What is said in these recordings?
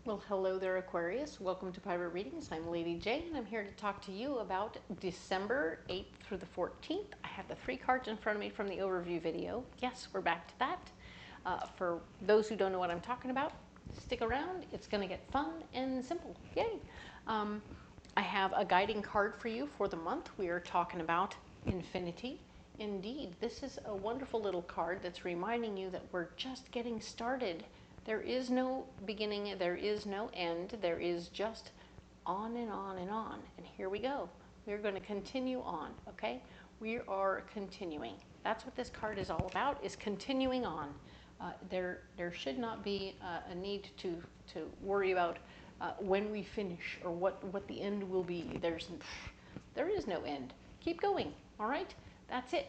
Well, hello there, Aquarius. Welcome to Private Readings. I'm Lady J, and I'm here to talk to you about December 8th through the 14th. I have the 3 cards in front of me from the overview video. Yes, we're back to that. For those who don't know what I'm talking about, stick around. It's going to get fun and simple. Yay! I have a guiding card for you for the month. We are talking about infinity. Indeed, this is a wonderful little card that's reminding you that we're just getting started. There is no beginning, there is no end, there is just on and on and on. And here we go. We're going to continue on, okay? We are continuing. That's what this card is all about, is continuing on. There should not be a need to worry about when we finish or what the end will be. There is no end. Keep going, all right? That's it.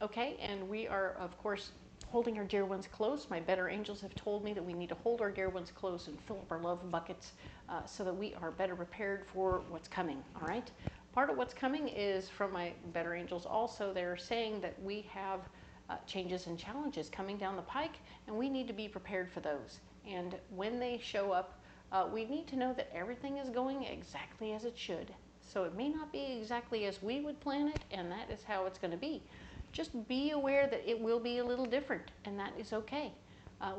Okay, and we are, of course, holding our dear ones close. My better angels have told me that we need to hold our dear ones close and fill up our love buckets so that we are better prepared for what's coming, all right? Part of what's coming is from my better angels also. They're saying that we have changes and challenges coming down the pike, and we need to be prepared for those. And when they show up, we need to know that everything is going exactly as it should. So it may not be exactly as we would plan it, and that is how it's going to be. Just be aware that it will be a little different, and that is okay.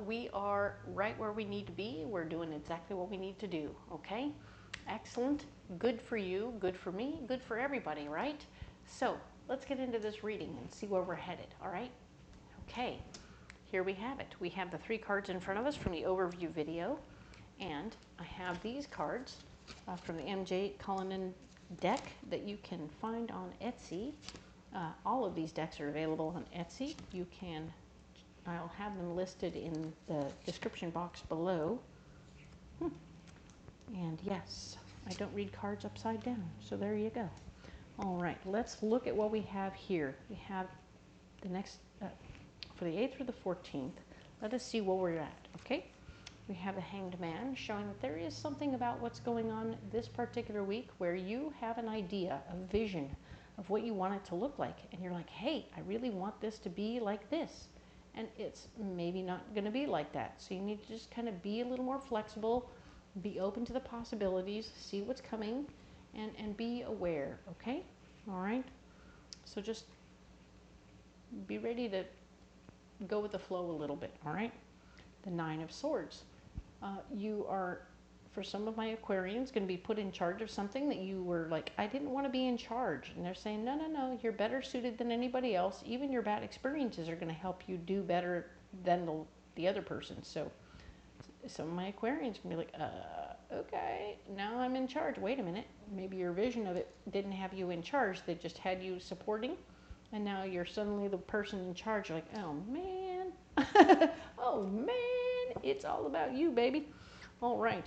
We are right where we need to be. We're doing exactly what we need to do, okay? Excellent. Good for you, good for me, good for everybody, right? So let's get into this reading and see where we're headed, all right? Okay, here we have it. We have the 3 cards in front of us from the overview video, and I have these cards from the MJ Cullinane deck that you can find on Etsy. All of these decks are available on Etsy. I'll have them listed in the description box below. And yes, I don't read cards upside down, so there you go. All right, let's look at what we have here. We have the next, for the 8th through the 14th, let us see where we're at, okay? We have the Hanged Man showing that there is something about what's going on this particular week where you have an idea, a vision of what you want it to look like. And you're like, hey, I really want this to be like this. And it's maybe not going to be like that. So you need to just kind of be a little more flexible, be open to the possibilities, see what's coming, and be aware, okay? All right? So just be ready to go with the flow a little bit, all right? The 9 of Swords. You are, for some of my Aquarians, going to be put in charge of something that you were like, I didn't want to be in charge. And they're saying, no, no, no, you're better suited than anybody else. Even your bad experiences are going to help you do better than the other person. So some of my Aquarians can be like, okay, now I'm in charge. Wait a minute. Maybe your vision of it didn't have you in charge. They just had you supporting. And now you're suddenly the person in charge. You're like, oh, man. Oh, man. It's all about you, baby. All right.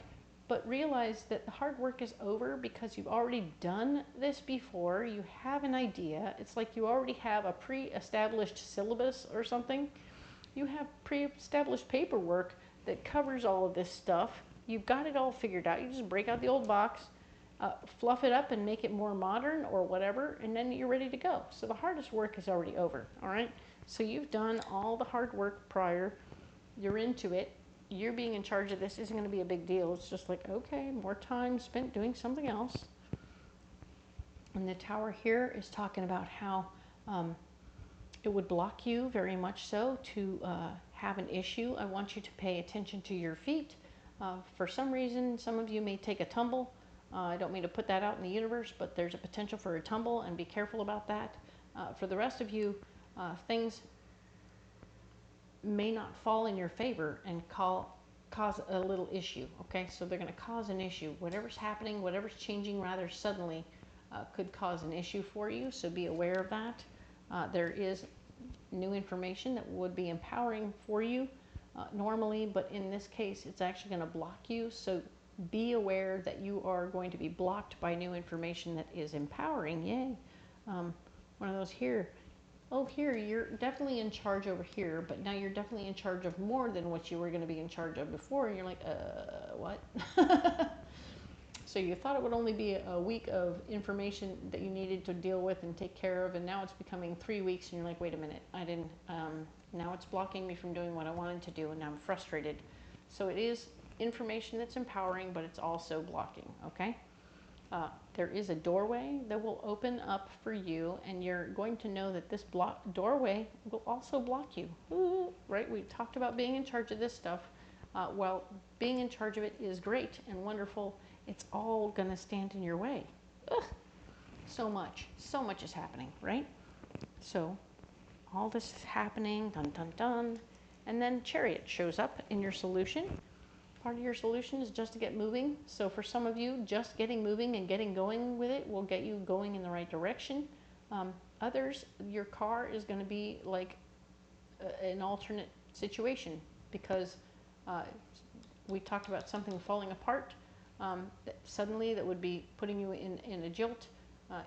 But realize that the hard work is over because you've already done this before. You have an idea. It's like you already have a pre-established syllabus or something. You have pre-established paperwork that covers all of this stuff. You've got it all figured out. You just break out the old box, fluff it up and make it more modern or whatever, and then you're ready to go. So the hardest work is already over, all right? So you've done all the hard work prior. You're into it. You're being in charge of this isn't going to be a big deal. It's just like, okay, more time spent doing something else. And the Tower here is talking about how it would block you very much so to have an issue. I want you to pay attention to your feet. For some reason, some of you may take a tumble. I don't mean to put that out in the universe, but there's a potential for a tumble, and be careful about that. For the rest of you, things may not fall in your favor and cause a little issue, okay? So they're going to cause an issue. Whatever's happening, whatever's changing rather suddenly could cause an issue for you, so be aware of that. There is new information that would be empowering for you normally, but in this case, it's actually going to block you, so be aware that you are going to be blocked by new information that is empowering. Yay. One of those here. Oh, here, you're definitely in charge over here, but now you're definitely in charge of more than what you were going to be in charge of before. And you're like, what? So you thought it would only be a week of information that you needed to deal with and take care of, and now it's becoming 3 weeks, and you're like, wait a minute, I didn't, now it's blocking me from doing what I wanted to do, and I'm frustrated. So it is information that's empowering, but it's also blocking, okay? There is a doorway that will open up for you, and you're going to know that this doorway will also block you. Ooh, right? We talked about being in charge of this stuff. Well, being in charge of it is great and wonderful. It's all going to stand in your way. Ugh. So much is happening, right? So all this is happening, dun, dun, dun. And then Chariot shows up in your solution. Part of your solution is just to get moving. So for some of you, just getting moving and getting going with it will get you going in the right direction. Others, your car is going to be like an alternate situation, because we talked about something falling apart. Suddenly that would be putting you in a jilt.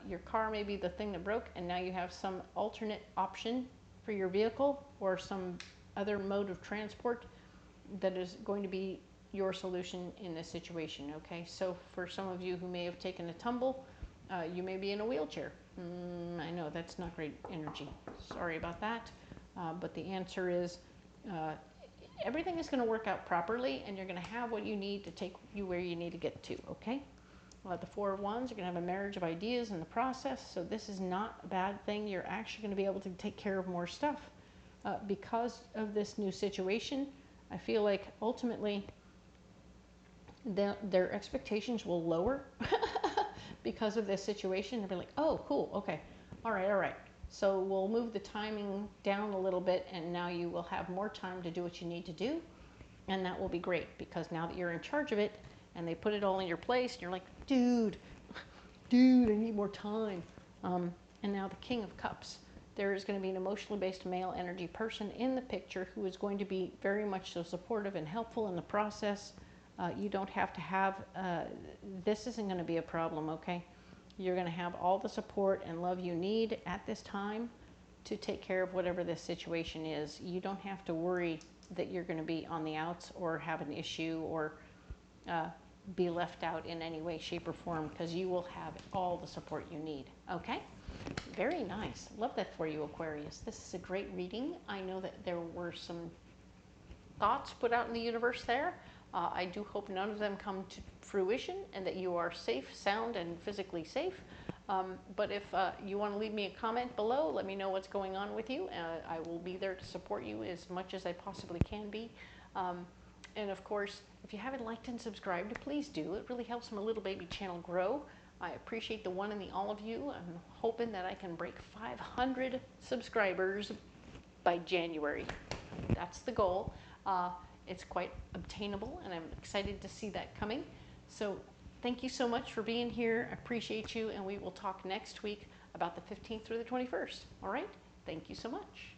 Your car may be the thing that broke, and now you have some alternate option for your vehicle or some other mode of transport that is going to be your solution in this situation, okay? So for some of you who may have taken a tumble, you may be in a wheelchair. I know that's not great energy. Sorry about that. But the answer is everything is going to work out properly, and you're going to have what you need to take you where you need to get to, okay? The Four of Wands, you're going to have a marriage of ideas in the process, so this is not a bad thing. You're actually going to be able to take care of more stuff. Because of this new situation, I feel like ultimately their expectations will lower because of this situation. They'll be like, oh, cool, okay, all right. So we'll move the timing down a little bit, and now you will have more time to do what you need to do, and that will be great, because now that you're in charge of it, and they put it all in your place, and you're like, dude, I need more time. And now the King of Cups. There is going to be an emotionally based male energy person in the picture who is going to be very much so supportive and helpful in the process. You don't have to have, this isn't going to be a problem, okay? You're going to have all the support and love you need at this time to take care of whatever this situation is. You don't have to worry that you're going to be on the outs or have an issue or be left out in any way, shape, or form, because you will have all the support you need, okay? Very nice. Love that for you, Aquarius. This is a great reading. I know that there were some thoughts put out in the universe there. I do hope none of them come to fruition, and that you are safe, sound, and physically safe. But if you want to leave me a comment below, let me know what's going on with you. I will be there to support you as much as I possibly can be. And of course, if you haven't liked and subscribed, please do. It really helps my little baby channel grow. I appreciate the one and the all of you. I'm hoping that I can break 500 subscribers by January. That's the goal. It's quite obtainable, and I'm excited to see that coming. So thank you so much for being here. I appreciate you, and we will talk next week about the 15th through the 21st. All right? Thank you so much.